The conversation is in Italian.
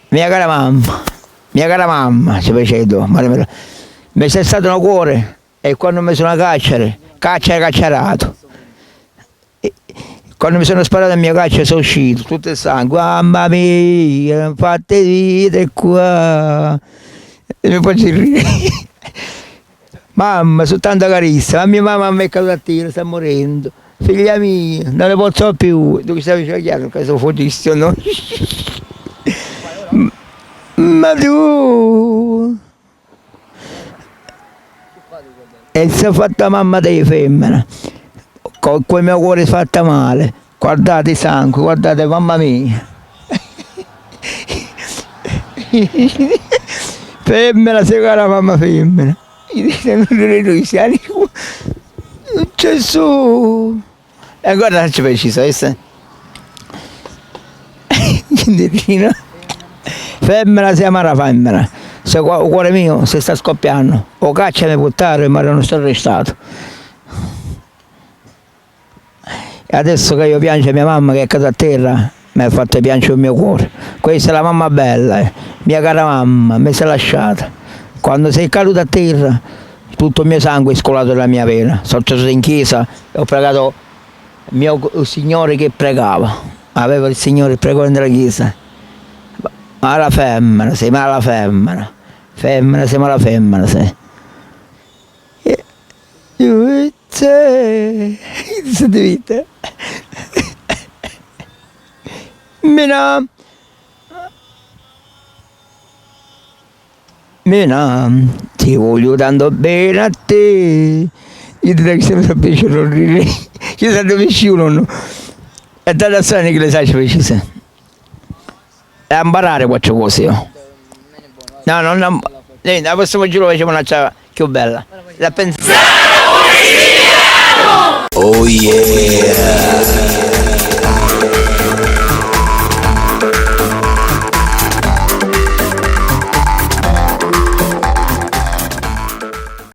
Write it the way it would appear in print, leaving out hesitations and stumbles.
mia cara mamma, ci facevo, mi sei stato un cuore e quando mi sono a cacciarato. Quando mi sono sparato a mia caccia sono uscito, tutto il sangue, mamma mia, fate vite qua. E mi faccio ridere. Mamma, sono tanto carissima, la mia mamma mi è caduta a tiro, sta morendo. Figlia mia, non ne posso più. Tu che stavi chiaro che sono fotissimo, no? Ma tu... E si è fatta mamma dei femmina, con quel mio cuore fatta male. Guardate il sangue, guardate, mamma mia. Femmina, sei cara mamma femmina. Gesù. E ancora ci preciso, femmina, sei amara femmina. Se il cuore mio si sta scoppiando, o caccia mi buttare, ma non sto arrestato. E adesso che io piango mia mamma che è caduta a terra, mi ha fatto piangere il mio cuore. Questa è la mamma bella, mia cara mamma, mi si è lasciata. Quando sei caduta a terra, tutto il mio sangue è scolato dalla mia vena. Sono stato in chiesa e ho pregato il Signore che pregava. Aveva il Signore pregò nella chiesa. Ma la femmina, sei mala femmina. Femmina, sei mala femmina, sei. Io sei di vita. Mina, ti voglio tanto bene a te. Io ti dico che sei piaciuto non ridere. Io sono vicino. E da strano che le sai ci e a imparare qualche cosa io. No, non la prossima giorno facciamo una ciao più bella. La pensiamo. Oh yeah!